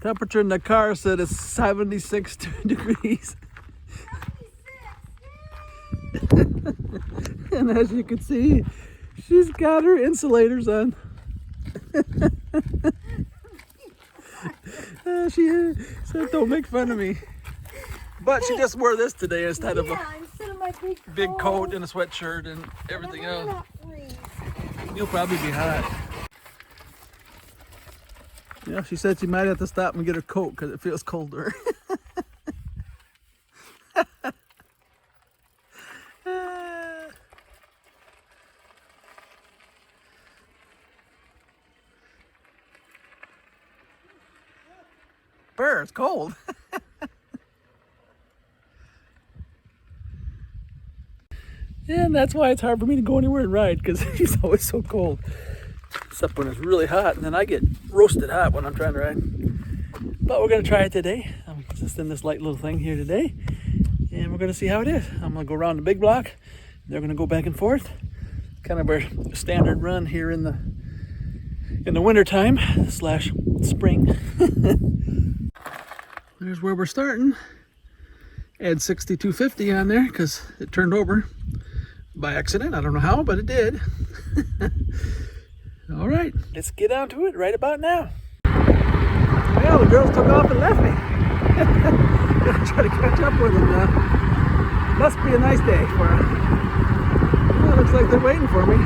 Temperature in the car said it's 76 degrees. 76? And as you can see, she's got her insulators on. She said, don't make fun of me. But she just wore this today instead of my big coat and a sweatshirt and everything else. You'll probably be hot. Yeah, she said she might have to stop and get her coat because it feels colder. Burr, it's cold. And that's why it's hard for me to go anywhere and ride, because she's always so cold. Except when it's really hot, and then I get roasted hot when I'm trying to ride. But we're going to try it today. I'm just in this light little thing here today, and we're going to see how it is. I'm going to go around the big block. They're going to go back and forth. Kind of our standard run here in the winter time slash spring. There's where we're starting. Add 6250 on there because it turned over by accident. I don't know how, but it did. All right, let's get on to it right about now. Well, the girls took off and left me. Gonna try to catch up with them now. Must be a nice day for them. Well, looks like they're waiting for me.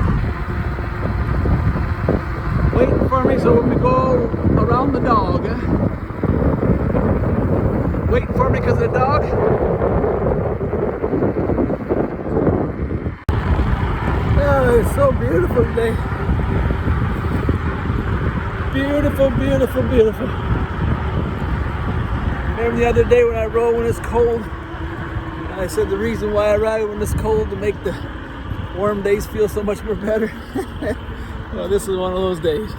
Waiting for me so when we go around the dog. Waiting for me because of the dog. Oh, it's so beautiful today. Beautiful, beautiful, beautiful. Remember the other day when I rode when it's cold? And I said the reason why I ride when it's cold to make the warm days feel so much more better. Well, this is one of those days.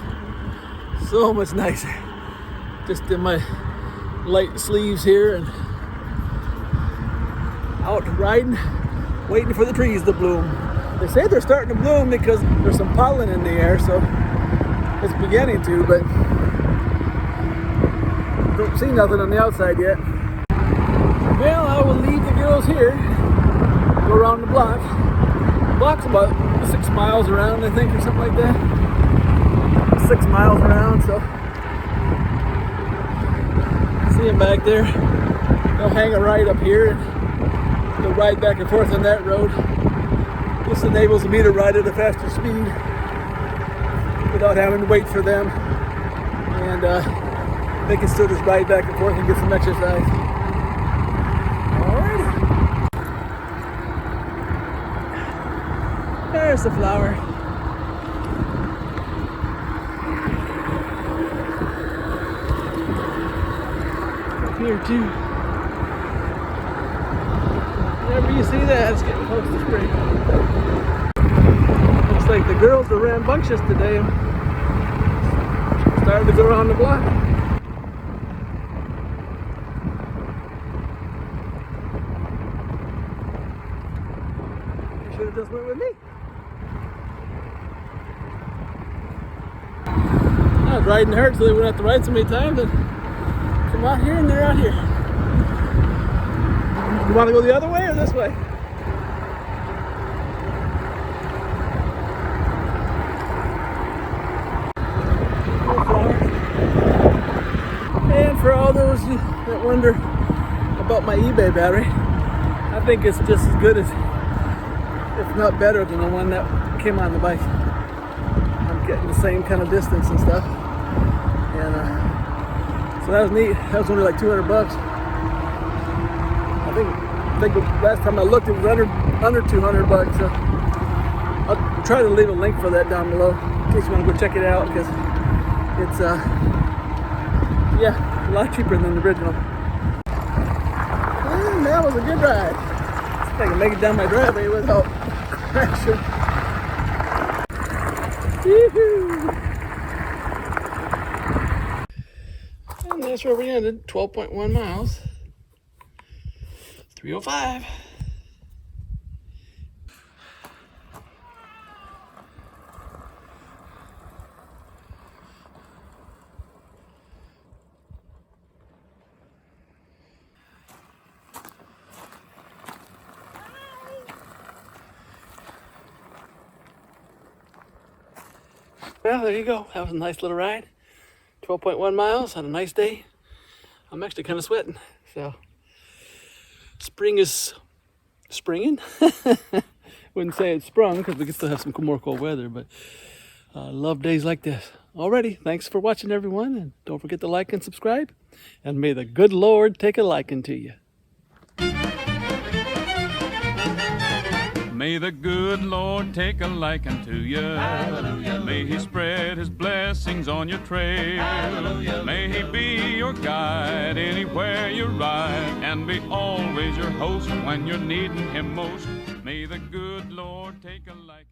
So much nicer. Just in my light sleeves here and out riding, waiting for the trees to bloom. They say they're starting to bloom because there's some pollen in the air, so it's beginning to, but don't see nothing on the outside yet. Well, I will leave the girls here, go around the block. The block's about 6 miles around, I think, or something like that. 6 miles around, so see them back there. They'll hang a right up here and go ride back and forth on that road. This enables me to ride at a faster speed without having to wait for them, and they can still just ride back and forth and get some exercise. Alrighty. There's the flower. Up here too. Whenever you see that, it's getting close to spring. Looks like the girls are rambunctious today. Started to go around the block. You should have just went with me. I was riding hard so they wouldn't have to ride so many times and come out here and they're out here. You want to go the other way or this way? And for all those that wonder about my eBay battery, I think it's just as good as, if not better than the one that came on the bike. I'm getting the same kind of distance and stuff. And so that was neat. That was only like 200 bucks. I think the last time I looked it was under 200 bucks. So I'll try to leave a link for that down below in case you want to go check it out, because it's yeah, a lot cheaper than the original. And that was a good ride. See if I can make it down my driveway without crashing. Woohoo! And that's where we ended. 12.1 miles. 305. Well, there you go. That was a nice little ride. 12.1 miles on a nice day. I'm actually kind of sweating. So spring is springing. Wouldn't say it's sprung because we can still have some more cold weather, but love days like this. Alrighty, thanks for watching, everyone, and don't forget to like and subscribe. And may the good Lord take a liking to you. May the good Lord take a liking to you. Hallelujah. May He spread His blessings on your trail. Hallelujah. May He be your guide anywhere you ride, and be always your host when you're needing Him most. May the good Lord take a liking.